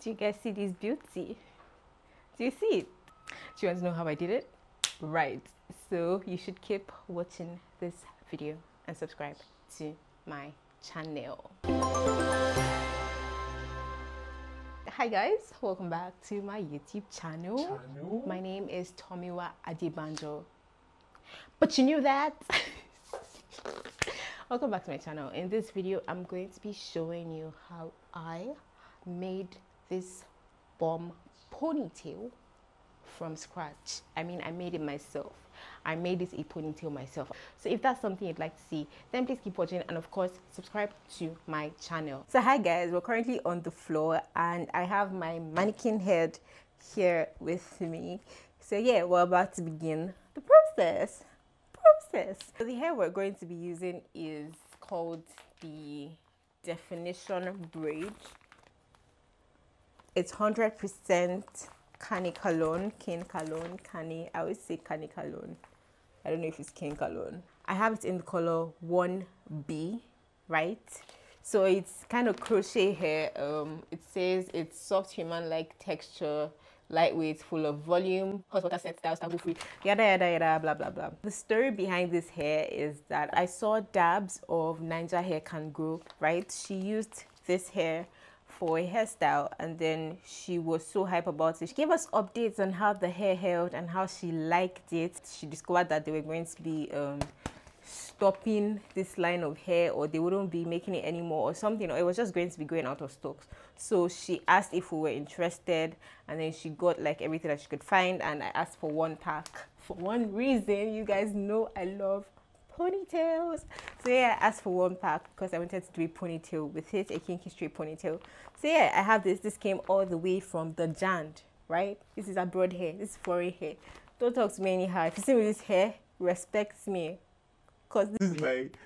Do you guys see this beauty? Do you see it? Do you want to know how I did it? Right. So you should keep watching this video and subscribe to my channel. Hi guys, welcome back to my YouTube channel. My name is tife.adebanjo. But you knew that? Welcome back to my channel. In this video, I'm going to be showing you how I made this bomb ponytail from scratch. I mean, I made it myself. I made this a ponytail myself. So if that's something you'd like to see, then please keep watching and of course subscribe to my channel. So hi guys, we're currently on the floor and I have my mannequin head here with me. So yeah, we're about to begin the process. So the hair we're going to be using is called the Definition Braid. It's 100% cane cologne. I always say cane cologne. I don't know if it's cane cologne. I have it in the color 1B, right? So it's kind of crochet hair. It says it's soft human-like texture, lightweight, full of volume, hot water scent style, sample free, yada yada yada, blah blah blah. The story behind this hair is that I saw dabs of Ninja Hair Can Grow, right? She used this hair for a hairstyle and then she was so hype about it. She gave us updates on how the hair held and how she liked it. She discovered that they were going to be stopping this line of hair, or they wouldn't be making it anymore or something, or it was just going to be going out of stock. So she asked if we were interested and then she got like everything that she could find, and I asked for one pack for one reason. You guys know I love ponytails, so yeah, I asked for one pack because I wanted to do a ponytail with it, a kinky straight ponytail. So yeah, I have this came all the way from the Jand, right? This is abroad hair, this is foreign hair. Don't talk to me anyhow. If you see me with this hair, respect me, because this is like,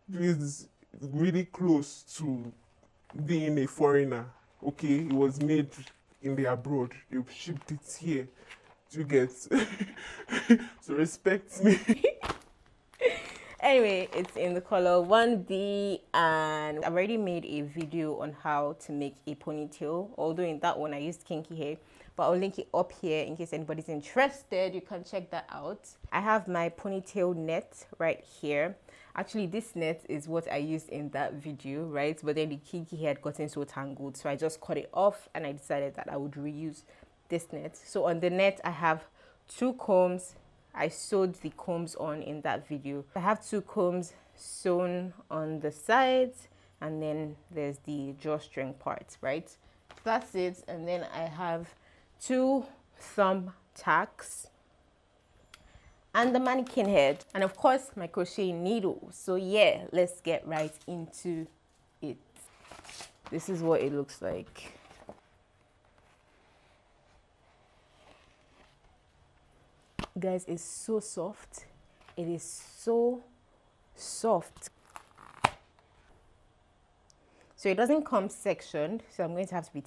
this is really close to being a foreigner. Okay, it was made in the abroad, they shipped it here. Do you get? So respect me. Anyway, it's in the color 1B and I've already made a video on how to make a ponytail, although in that one I used kinky hair, but I'll link it up here in case anybody's interested. You can check that out. I have my ponytail net right here. Actually, this net is what I used in that video, right? But then the kinky hair had gotten so tangled, so I just cut it off and I decided that I would reuse this net. So on the net I have 2 combs. I sewed the combs on in that video. I have 2 combs sewn on the sides, and then there's the drawstring part, right? That's it. And then I have 2 thumb tacks and the mannequin head, and of course my crochet needle. So yeah, let's get right into it. This is what it looks like. Guys, it's so soft. It is so soft. So it doesn't come sectioned, so I'm going to have to be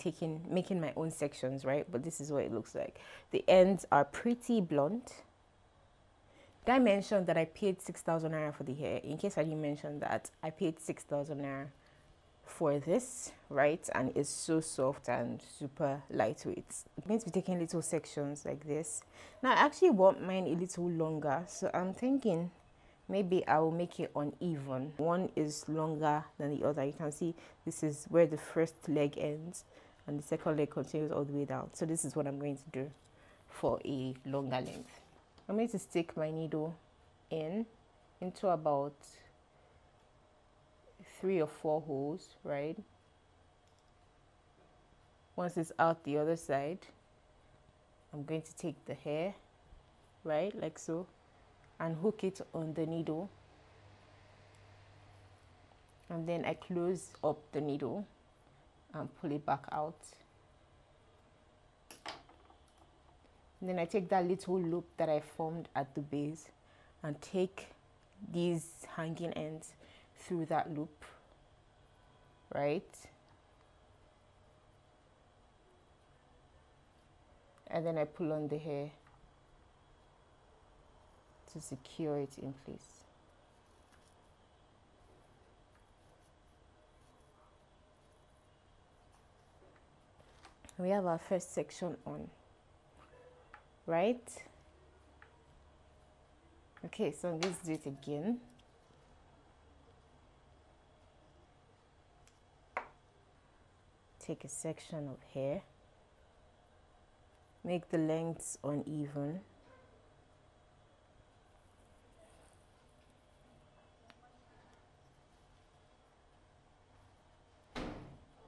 making my own sections, right? But this is what it looks like. The ends are pretty blunt. Did I mention that I paid 6,000 naira for the hair? In case I didn't mention that, I paid 6,000 naira for this, right? And it's so soft and super lightweight. I'm going to be taking little sections like this. Now I actually want mine a little longer, so I'm thinking maybe I will make it uneven. One is longer than the other. You can see this is where the first leg ends and the second leg continues all the way down. So this is what I'm going to do for a longer length. I'm going to stick my needle into about 3 or 4 holes, right? Once it's out the other side, I'm going to take the hair, right, like so, and hook it on the needle, and then I close up the needle and pull it back out. And then I take that little loop that I formed at the base and take these hanging ends through that loop, right? And then I pull on the hair to secure it in place. We have our first section on, right? Okay, so let's do it again. Take a section of hair, make the lengths uneven.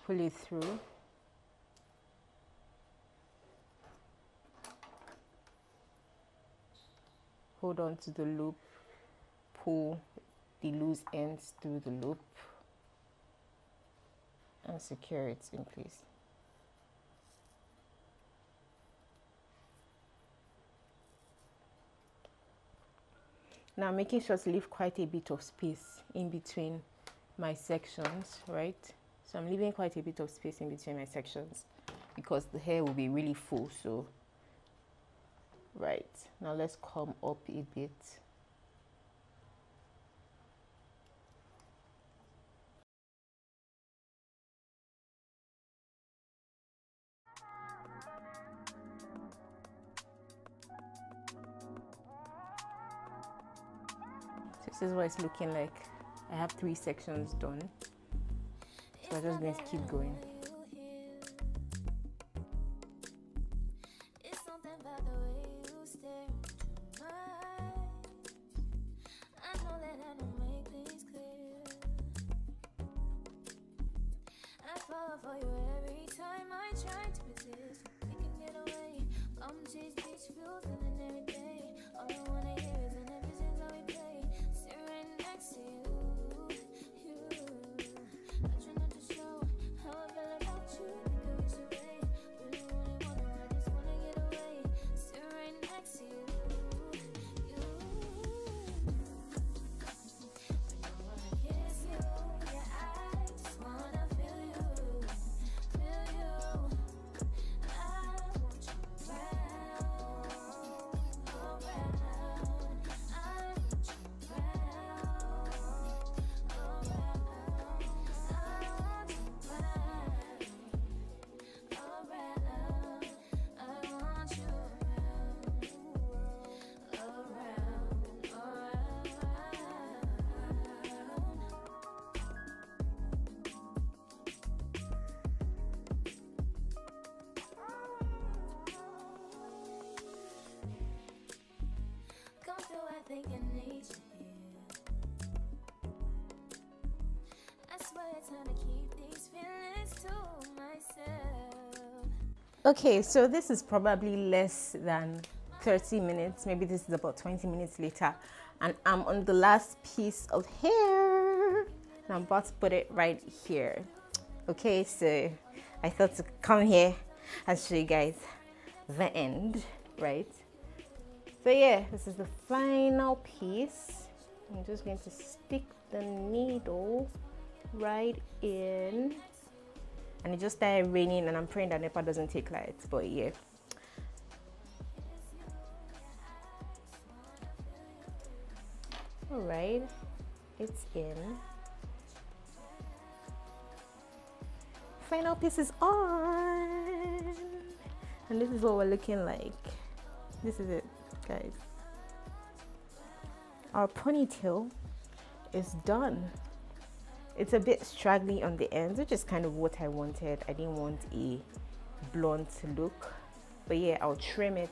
Pull it through. Hold on to the loop, pull the loose ends through the loop, and secure it in place. Now making sure to leave quite a bit of space in between my sections, right? So I'm leaving quite a bit of space in between my sections because the hair will be really full, so right. Now let's come up a bit. This is what it's looking like. I have 3 sections done, so I'm just going to keep going. Okay, so this is probably less than 30 minutes. Maybe this is about 20 minutes later, and I'm on the last piece of hair, and I'm about to put it right here. Okay, so I thought to come here and show you guys the end, right? So yeah, this is the final piece. I'm just going to stick the needle right in, and it just started raining, and I'm praying that NEPA doesn't take light, but yeah. All right, it's in. Final piece is on, and this is what we're looking like. This is it, guys. Our ponytail is done. It's a bit straggly on the ends, which is kind of what I wanted. I didn't want a blunt look, but yeah, I'll trim it.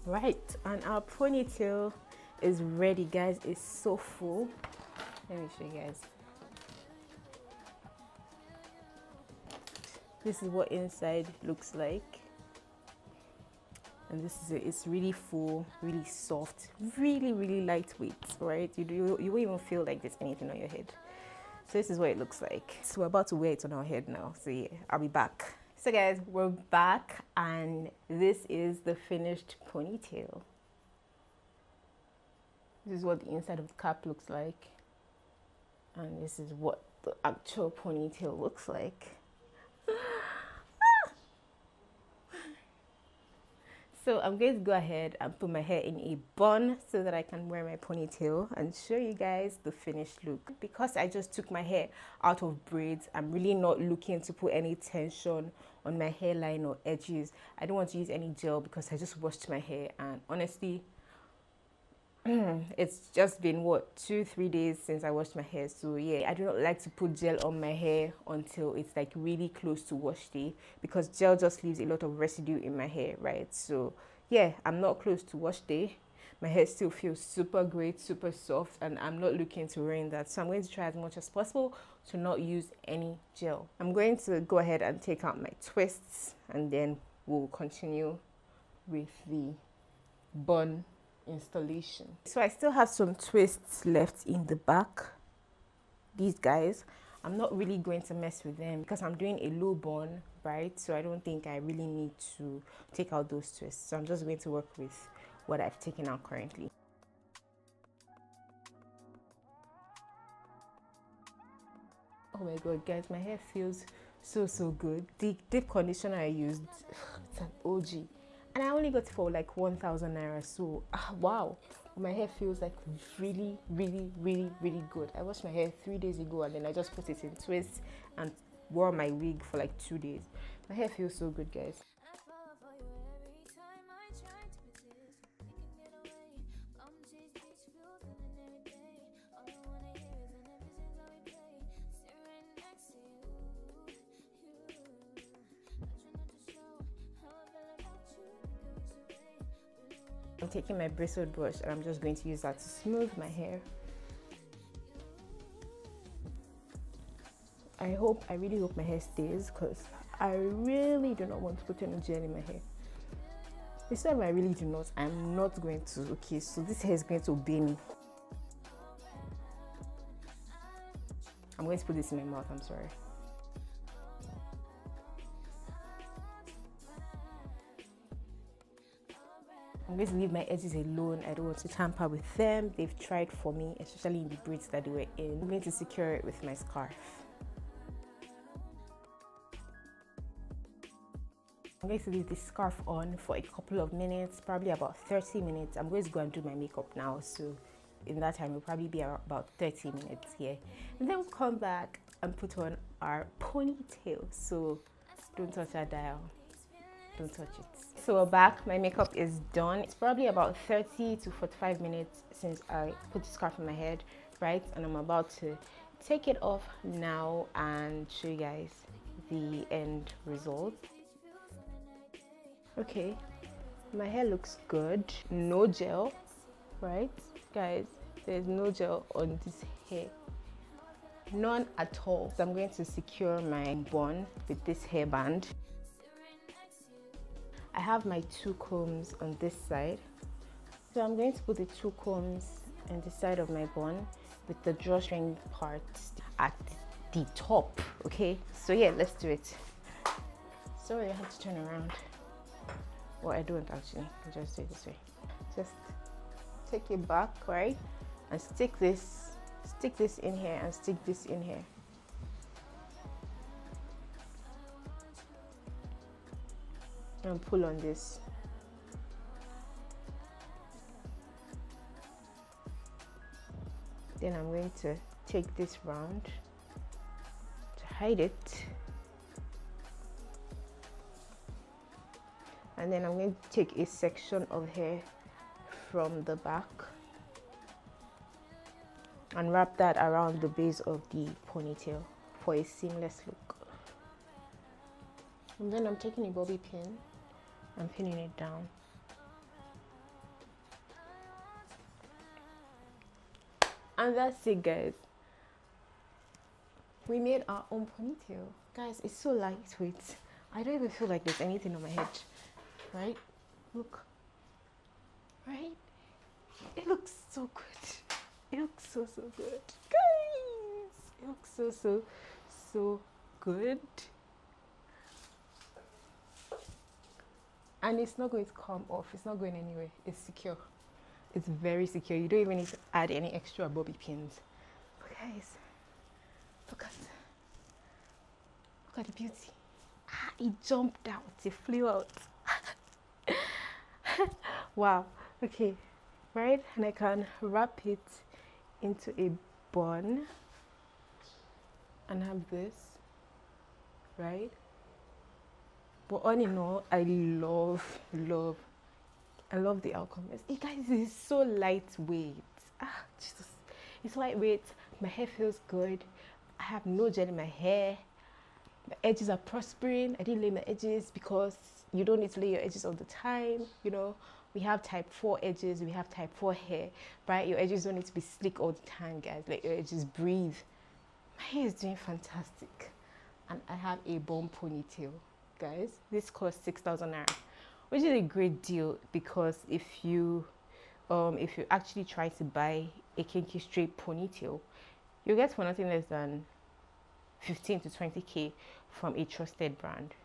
Right, and our ponytail is ready, guys. It's so full. Let me show you guys. This is what inside looks like, and this is it. It's really full, really soft, really lightweight, right? You won't even feel like there's anything on your head. So this is what it looks like. So we're about to wear it on our head now, so yeah, I'll be back. So guys, we're back, and this is the finished ponytail. This is what the inside of the cap looks like, and this is what the actual ponytail looks like. So I'm going to go ahead and put my hair in a bun so that I can wear my ponytail and show you guys the finished look. Because I just took my hair out of braids, I'm really not looking to put any tension on my hairline or edges. I don't want to use any gel because I just washed my hair, and honestly, it's just been what, 2-3 days since I washed my hair. So yeah, I do not like to put gel on my hair until it's like really close to wash day, because gel just leaves a lot of residue in my hair, right? So yeah, I'm not close to wash day. My hair still feels super great, super soft, and I'm not looking to ruin that. So I'm going to try as much as possible to not use any gel. I'm going to go ahead and take out my twists, and then we'll continue with the bun installation. So I still have some twists left in the back. These guys, I'm not really going to mess with them because I'm doing a low bun, right? So I don't think I really need to take out those twists. So I'm just going to work with what I've taken out currently. Oh my god, guys, my hair feels so good. The deep conditioner I used, it's an OG. And I only got it for like 1,000 naira, so wow, my hair feels like really good. I washed my hair 3 days ago, and then I just put it in twists and wore my wig for like 2 days. My hair feels so good, guys. I'm taking my bristled brush and I'm just going to use that to smooth my hair. I really hope my hair stays, because I really do not want to put any gel in my hair. This time I really do not. I'm not going to. Okay, so this hair is going to obey me. I'm going to put this in my mouth, I'm sorry. I'm going to leave my edges alone. I don't want to tamper with them. They've tried for me, especially in the braids that they were in. I'm going to secure it with my scarf. I'm going to leave this scarf on for a couple of minutes, probably about 30 minutes. I'm going to go and do my makeup now. So in that time, it'll probably be about 30 minutes here. And then we'll come back and put on our ponytail. So don't touch that dial. Don't touch it. So we're back. My makeup is done. It's probably about 30 to 45 minutes since I put the scarf on my head, right? And I'm about to take it off now and show you guys the end result. Okay, my hair looks good. No gel, right? Guys, there's no gel on this hair. None at all. So I'm going to secure my bun with this hairband. I have my 2 combs on this side. So I'm going to put the 2 combs on the side of my bun with the drawstring part at the top, okay? So yeah, let's do it. Sorry, I have to turn around. Well, I don't actually. I just do it this way. Just take it back, right? And stick this in here and stick this in here. And pull on this. Then I'm going to take this round to hide it, and then I'm going to take a section of hair from the back and wrap that around the base of the ponytail for a seamless look. And then I'm taking a bobby pin and pinning it down. And that's it, guys. We made our own ponytail. Guys, it's so lightweight. I don't even feel like there's anything on my head, right? Look, right? It looks so good. It looks so good, guys. It looks so good. And it's not going to come off. It's not going anywhere. It's secure. It's very secure. You don't even need to add any extra bobby pins. But guys, look at the beauty. It jumped out. It flew out. Wow. Okay, right, and I can wrap it into a bun and have this, right? But all in all, I love the outcome. You guys, it's so lightweight. Ah, Jesus, it's lightweight. My hair feels good. I have no gel in my hair. My edges are prospering. I didn't lay my edges because you don't need to lay your edges all the time. You know, we have type 4 edges, we have type 4 hair, right? Your edges don't need to be slick all the time, guys. Let your edges breathe. My hair is doing fantastic. And I have a bun ponytail, guys. This costs 6,000 naira, which is a great deal, because if you actually try to buy a kinky straight ponytail, you get for nothing less than 15 to 20k from a trusted brand.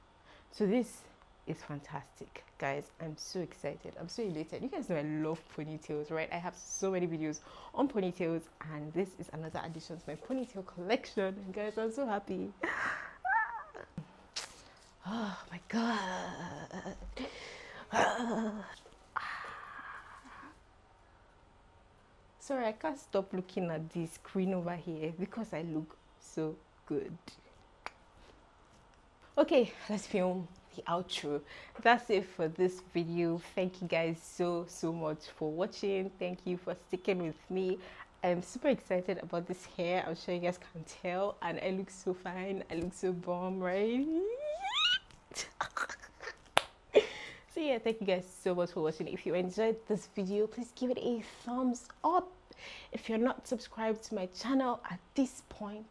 So this is fantastic, guys. I'm so excited. I'm so elated. You guys know I love ponytails, right? I have so many videos on ponytails, and this is another addition to my ponytail collection. And guys, I'm so happy. Oh my god. Sorry, I can't stop looking at the screen over here because I look so good. Okay, let's film the outro. That's it for this video. Thank you guys so much for watching. Thank you for sticking with me. I'm super excited about this hair. I'm sure you guys can tell, and I look so fine. I look so bomb, right? So yeah, thank you guys so much for watching. If you enjoyed this video, please give it a thumbs up. If you're not subscribed to my channel at this point,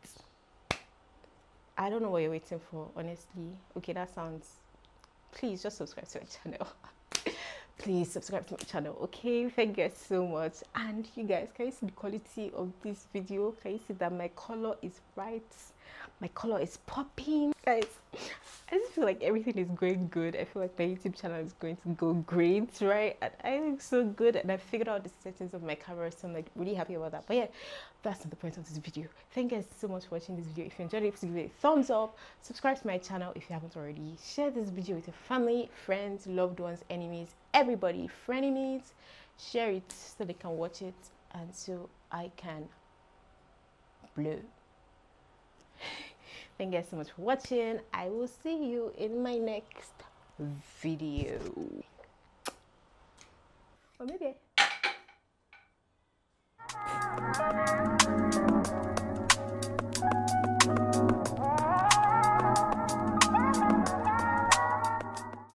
I don't know what you're waiting for, honestly. Okay, that sounds... Please just subscribe to my channel. Please subscribe to my channel, okay? Thank you guys so much. And you guys, can you see the quality of this video? Can you see that my color is right? My color is popping. Guys, I just feel like everything is going good. I feel like my YouTube channel is going to go great, right? And I look so good, and I figured out the settings of my camera, so I'm like really happy about that. But yeah, that's not the point of this video. Thank you guys so much for watching this video. If you enjoyed it, please give it a thumbs up. Subscribe to my channel if you haven't already. Share this video with your family, friends, loved ones, enemies, everybody, frenemies. Share it so they can watch it and so I can blow. Thank you guys so much for watching. I will see you in my next video. Or maybe